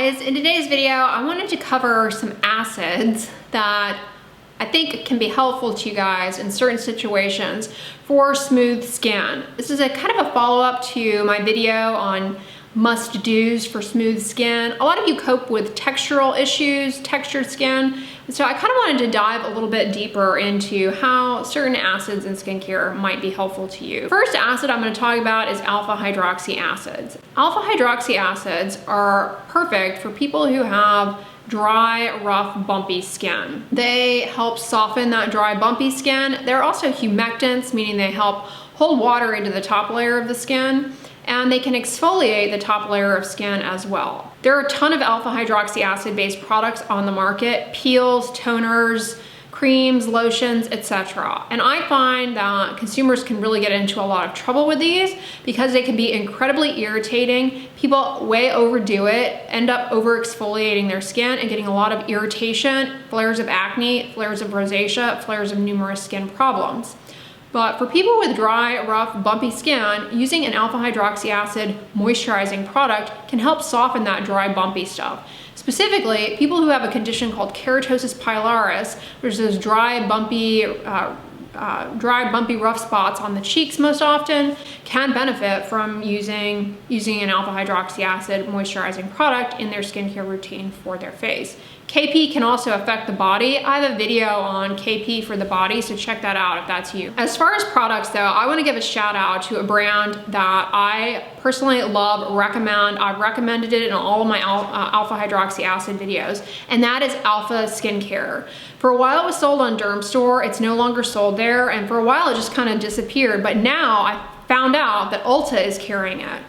guys, in today's video I wanted to cover some acids that I think can be helpful to you guys in certain situations for smooth skin. This is a kind of a follow-up to my video on must-dos for smooth skin. A lot of you cope with textural issues, textured skin, and so I kind of wanted to dive a little bit deeper into how certain acids in skincare might be helpful to you. First acid I'm going to talk about is alpha hydroxy acids. Alpha hydroxy acids are perfect for people who have dry, rough, bumpy skin. They help soften that dry, bumpy skin. They're also humectants, meaning they help hold water into the top layer of the skin, and they can exfoliate the top layer of skin as well. There are a ton of alpha hydroxy acid based products on the market, peels, toners, creams, lotions, etc. And I find that consumers can really get into a lot of trouble with these because they can be incredibly irritating. People way overdo it, end up over exfoliating their skin and getting a lot of irritation, flares of acne, flares of rosacea, flares of numerous skin problems. But for people with dry, rough, bumpy skin, using an alpha hydroxy acid moisturizing product can help soften that dry, bumpy stuff. Specifically, people who have a condition called keratosis pilaris, which is those dry, bumpy, rough spots on the cheeks most often, can benefit from using an alpha hydroxy acid moisturizing product in their skincare routine for their face. KP can also affect the body. I have a video on KP for the body, so check that out if that's you. As far as products though, I wanna give a shout out to a brand that I personally love, recommend. I've recommended it in all of my alpha hydroxy acid videos, and that is Alpha Skincare. For a while it was sold on Derm Store, it's no longer sold there, and for a while it just kind of disappeared, but now I found out that Ulta is carrying it.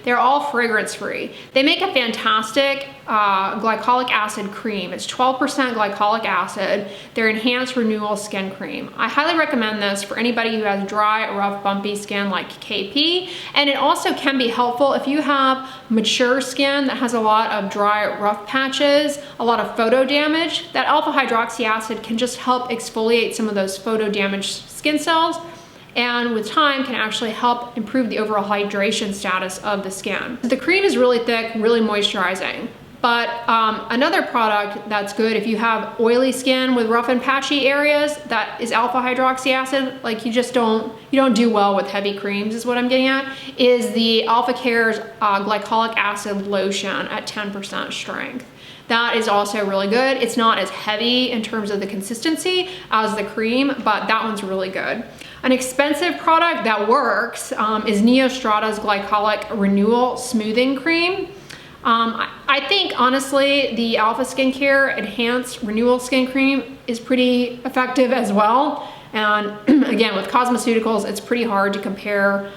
They're all fragrance free. They make a fantastic glycolic acid cream. It's 12% glycolic acid. Their enhanced renewal skin cream. I highly recommend this for anybody who has dry, rough, bumpy skin like KP. And it also can be helpful if you have mature skin that has a lot of dry, rough patches, a lot of photo damage. That alpha hydroxy acid can just help exfoliate some of those photo damaged skin cells, and with time can actually help improve the overall hydration status of the skin. The cream is really thick, really moisturizing. But another product that's good if you have oily skin with rough and patchy areas, that is alpha hydroxy acid, like you don't do well with heavy creams is what I'm getting at, is the Alpha Care's glycolic acid lotion at 10% strength. That is also really good. It's not as heavy in terms of the consistency as the cream, but that one's really good. An expensive product that works is Neostrata's Glycolic Renewal Smoothing Cream. I think honestly the Alpha Skincare Enhanced Renewal Skin Cream is pretty effective as well. And again, with cosmeceuticals, it's pretty hard to compare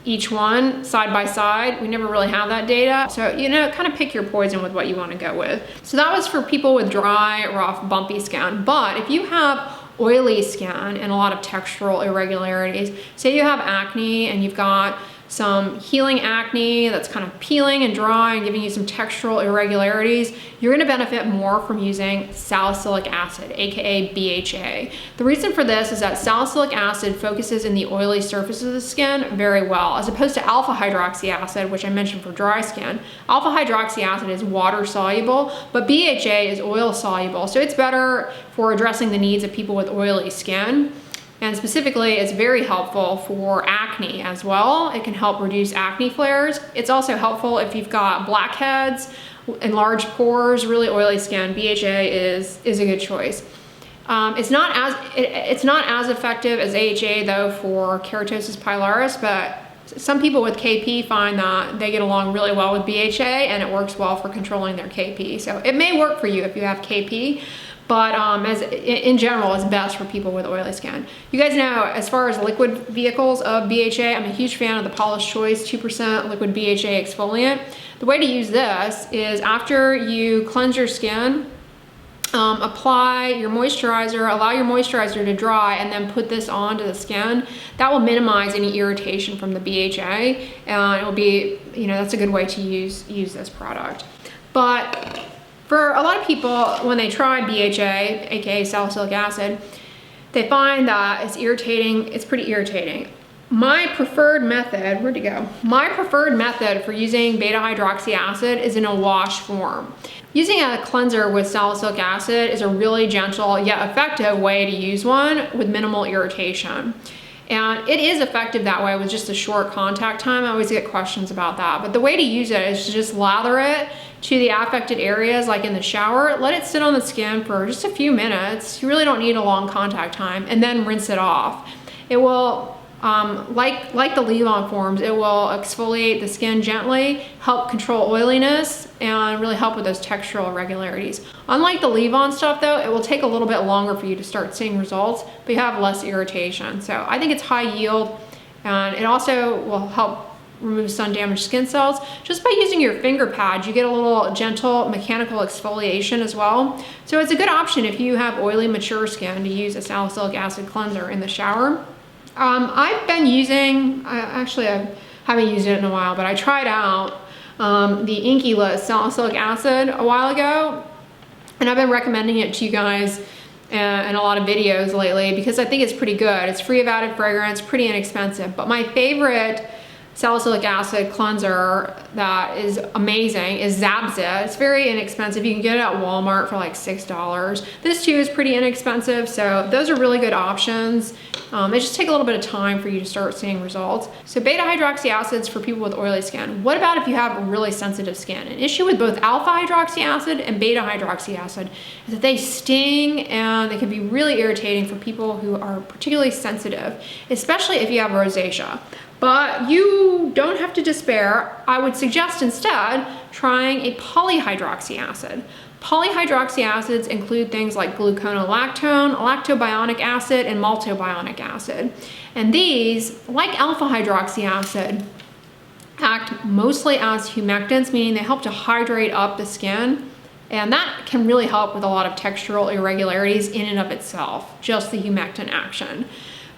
each one side by side. We never really have that data. So, you know, kind of pick your poison with what you want to go with. So that was for people with dry, rough, bumpy skin. But if you have oily skin and a lot of textural irregularities, say you have acne and you've got some healing acne that's kind of peeling and dry and giving you some textural irregularities, you're gonna benefit more from using salicylic acid, aka BHA. The reason for this is that salicylic acid focuses in the oily surfaces of the skin very well, as opposed to alpha hydroxy acid, which I mentioned for dry skin. Alpha hydroxy acid is water soluble, but BHA is oil soluble, so it's better for addressing the needs of people with oily skin. And specifically, it's very helpful for acne as well. It can help reduce acne flares. It's also helpful if you've got blackheads, enlarged pores, really oily skin. BHA is a good choice. It's not as effective as AHA though for keratosis pilaris, but some people with KP find that they get along really well with BHA and it works well for controlling their KP. So it may work for you if you have KP. But in general, it's best for people with oily skin. You guys know, as far as liquid vehicles of BHA, I'm a huge fan of the Paula's Choice 2% liquid BHA exfoliant. The way to use this is after you cleanse your skin, apply your moisturizer, allow your moisturizer to dry, and then put this onto the skin. That will minimize any irritation from the BHA, and it will be, you know, that's a good way to use this product. But for a lot of people, when they try BHA, aka salicylic acid, they find that it's irritating, it's pretty irritating. My preferred method, where'd it go? My preferred method for using beta hydroxy acid is in a wash form. Using a cleanser with salicylic acid is a really gentle yet effective way to use one with minimal irritation. And it is effective that way with just a short contact time. I always get questions about that. But the way to use it is to just lather it to the affected areas, like in the shower. Let it sit on the skin for just a few minutes. You really don't need a long contact time, and then rinse it off. It will, like the leave-on forms, it will exfoliate the skin gently, help control oiliness, and really help with those textural irregularities. Unlike the leave-on stuff though, it will take a little bit longer for you to start seeing results, but you have less irritation. So I think it's high yield, and it also will help remove sun-damaged skin cells. Just by using your finger pads, you get a little gentle mechanical exfoliation as well. So it's a good option if you have oily, mature skin to use a salicylic acid cleanser in the shower. I've been using, I haven't used it in a while, but I tried out the Inky List salicylic acid a while ago, and I've been recommending it to you guys in a lot of videos lately because I think it's pretty good. It's free of added fragrance, pretty inexpensive. But my favorite salicylic acid cleanser that is amazing is Zabza. It's very inexpensive. You can get it at Walmart for like $6. This too is pretty inexpensive, so those are really good options. They just take a little bit of time for you to start seeing results. So beta hydroxy acids for people with oily skin. What about if you have really sensitive skin? An issue with both alpha hydroxy acid and beta hydroxy acid is that they sting and they can be really irritating for people who are particularly sensitive, especially if you have rosacea. But you don't have to despair. I would suggest instead trying a polyhydroxy acid. Polyhydroxy acids include things like gluconolactone, lactobionic acid, and maltobionic acid. And these, like alpha hydroxy acid, act mostly as humectants, meaning they help to hydrate up the skin. And that can really help with a lot of textural irregularities in and of itself, just the humectant action.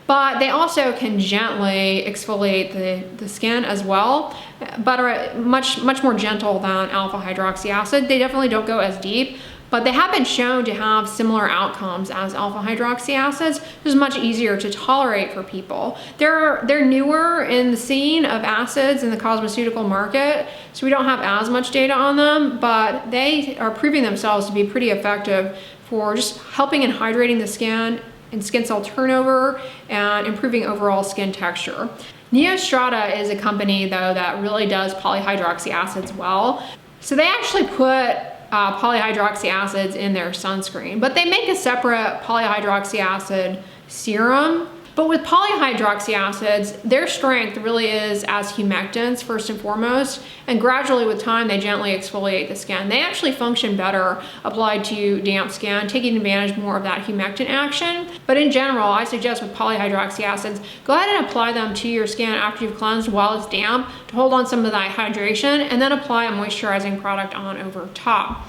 But they also can gently exfoliate the skin as well, but are much more gentle than alpha hydroxy acid. They definitely don't go as deep, but they have been shown to have similar outcomes as alpha hydroxy acids. It's much easier to tolerate for people. They're newer in the scene of acids in the cosmeceutical market, so we don't have as much data on them, but they are proving themselves to be pretty effective for just helping and hydrating the skin and skin cell turnover and improving overall skin texture. Neostrata is a company though that really does polyhydroxy acids well. So they actually put polyhydroxy acids in their sunscreen, but they make a separate polyhydroxy acid serum. But with polyhydroxy acids, their strength really is as humectants first and foremost, and gradually with time they gently exfoliate the skin. They actually function better applied to damp skin, taking advantage more of that humectant action. But in general, I suggest with polyhydroxy acids, go ahead and apply them to your skin after you've cleansed while it's damp to hold on some of that hydration, and then apply a moisturizing product on over top.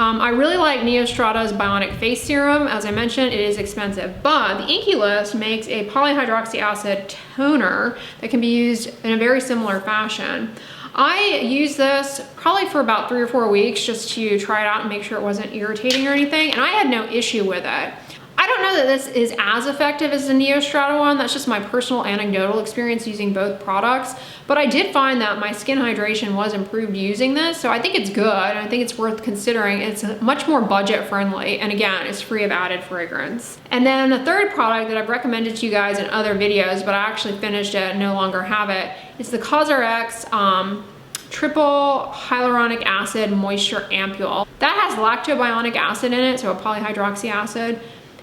I really like Neostrata's Bionic Face Serum. As I mentioned, it is expensive, but the Inky List makes a polyhydroxy acid toner that can be used in a very similar fashion. I used this probably for about 3 or 4 weeks just to try it out and make sure it wasn't irritating or anything, and I had no issue with it. I don't know that this is as effective as the Neostrata one. That's just my personal anecdotal experience using both products. But I did find that my skin hydration was improved using this. So I think it's good. And I think it's worth considering. It's much more budget friendly. And again, it's free of added fragrance. And then the third product that I've recommended to you guys in other videos, but I actually finished it and no longer have it, is the CosRx triple hyaluronic acid moisture ampule. That has lactobionic acid in it, so a polyhydroxy acid.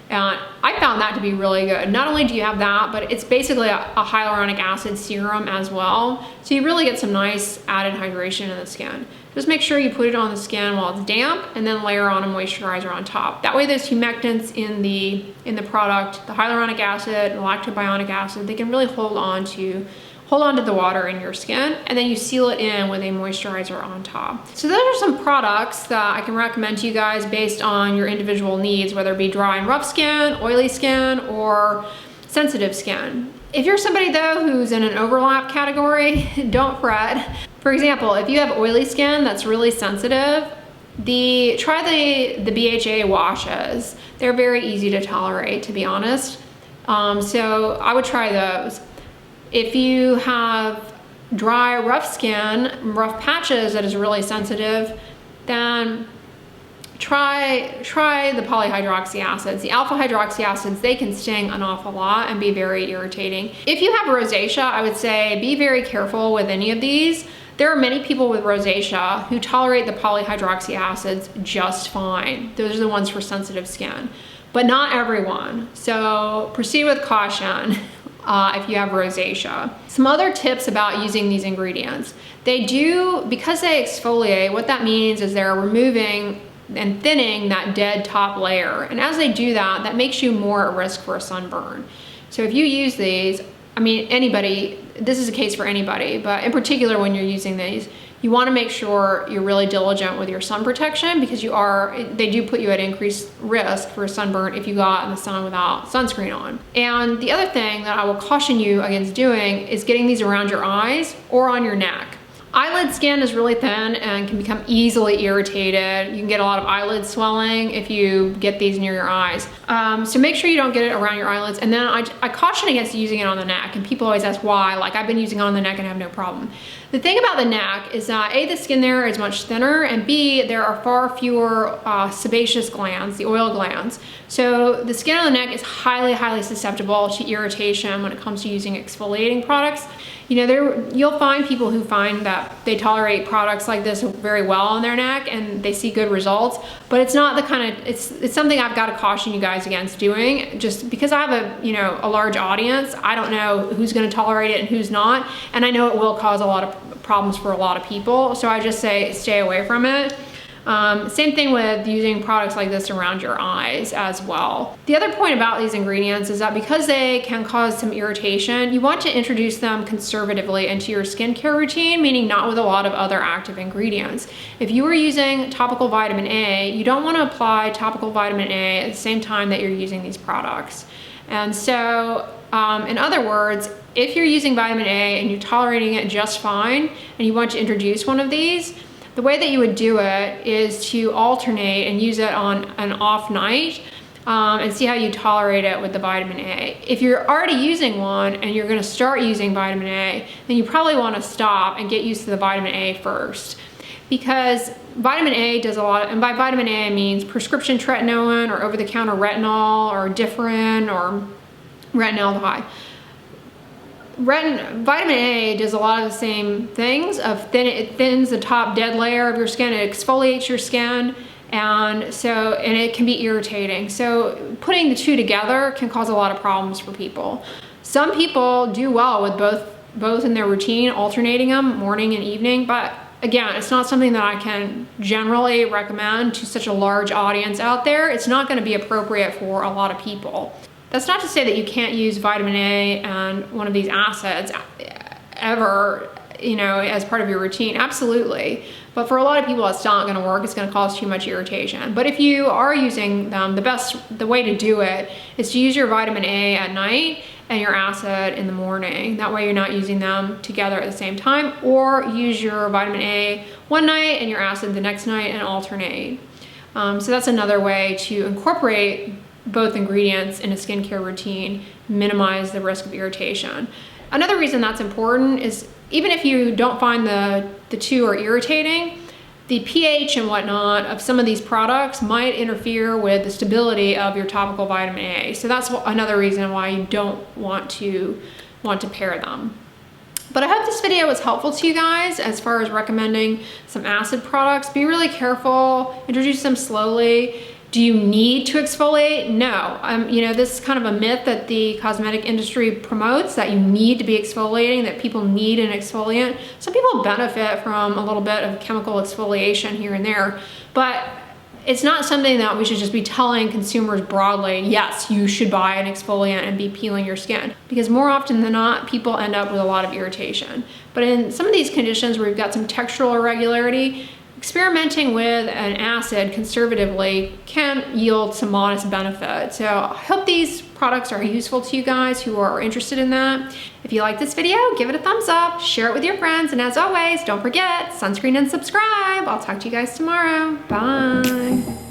I found that to be really good. Not only do you have that, but it's basically a hyaluronic acid serum as well. So you really get some nice added hydration in the skin. Just make sure you put it on the skin while it's damp and then layer on a moisturizer on top. That way those humectants in the product, the hyaluronic acid and lactobionic acid, they can really hold on to the water in your skin, and then you seal it in with a moisturizer on top. So those are some products that I can recommend to you guys based on your individual needs, whether it be dry and rough skin, oily skin, or sensitive skin. If you're somebody though who's in an overlap category, don't fret. For example, if you have oily skin that's really sensitive, try the BHA washes. They're very easy to tolerate, to be honest. So I would try those. If you have dry, rough skin, rough patches that is really sensitive, then try the polyhydroxy acids. The alpha hydroxy acids, they can sting an awful lot and be very irritating. If you have rosacea, I would say be very careful with any of these. There are many people with rosacea who tolerate the polyhydroxy acids just fine. Those are the ones for sensitive skin, but not everyone. So proceed with caution if you have rosacea. Some other tips about using these ingredients. Because they exfoliate, what that means is they're removing and thinning that dead top layer. And as they do that, that makes you more at risk for a sunburn. So if you use these, I mean, anybody, this is a case for anybody, but in particular when you're using these, you want to make sure you're really diligent with your sun protection, because they do put you at increased risk for a sunburn if you go out in the sun without sunscreen on. And the other thing that I will caution you against doing is getting these around your eyes or on your neck. Eyelid skin is really thin and can become easily irritated. You can get a lot of eyelid swelling if you get these near your eyes. So make sure you don't get it around your eyelids. And then I caution against using it on the neck, and people always ask why. Like, I've been using it on the neck and have no problem. The thing about the neck is that A, the skin there is much thinner, and B, there are far fewer sebaceous glands, the oil glands. So the skin on the neck is highly, highly susceptible to irritation when it comes to using exfoliating products. You know, you'll find people who find that they tolerate products like this very well on their neck and they see good results, but it's not the kind of, it's something I've got to caution you guys against doing, just because I have a large audience. I don't know who's going to tolerate it and who's not, and I know it will cause a lot of problems for a lot of people, so I just say stay away from it. Same thing with using products like this around your eyes as well. The other point about these ingredients is that because they can cause some irritation, you want to introduce them conservatively into your skincare routine, meaning not with a lot of other active ingredients. If you are using topical vitamin A, you don't want to apply topical vitamin A at the same time that you're using these products. And so, in other words, if you're using vitamin A and you're tolerating it just fine, and you want to introduce one of these, the way that you would do it is to alternate and use it on an off night and see how you tolerate it with the vitamin A. If you're already using one and you're going to start using vitamin A, then you probably want to stop and get used to the vitamin A first. Because vitamin A does a lot, and by vitamin A I mean prescription tretinoin or over-the-counter retinol or Differin or retinaldehyde. Vitamin A does a lot of the same things. It thins the top dead layer of your skin, it exfoliates your skin, and it can be irritating. So putting the two together can cause a lot of problems for people. Some people do well with both in their routine, alternating them morning and evening, but again, it's not something that I can generally recommend to such a large audience out there. It's not going to be appropriate for a lot of people. That's not to say that you can't use vitamin A and one of these acids ever, as part of your routine. Absolutely. But for a lot of people, it's not going to work. It's going to cause too much irritation. But if you are using them, the way to do it is to use your vitamin A at night and your acid in the morning. That way you're not using them together at the same time, or use your vitamin A one night and your acid the next night and alternate. So that's another way to incorporate both ingredients in a skincare routine, minimize the risk of irritation. Another reason that's important is even if you don't find the two are irritating, the pH and whatnot of some of these products might interfere with the stability of your topical vitamin A. So that's another reason why you don't want to pair them. But I hope this video was helpful to you guys as far as recommending some acid products. Be really careful, introduce them slowly. Do you need to exfoliate? No. This is kind of a myth that the cosmetic industry promotes, that you need to be exfoliating, that people need an exfoliant. Some people benefit from a little bit of chemical exfoliation here and there, but it's not something that we should just be telling consumers broadly, yes, you should buy an exfoliant and be peeling your skin, because more often than not, people end up with a lot of irritation. But in some of these conditions where we've got some textural irregularity, experimenting with an acid conservatively can yield some modest benefit. So I hope these products are useful to you guys who are interested in that. If you like this video, give it a thumbs up, share it with your friends, and as always, don't forget, sunscreen and subscribe. I'll talk to you guys tomorrow. Bye.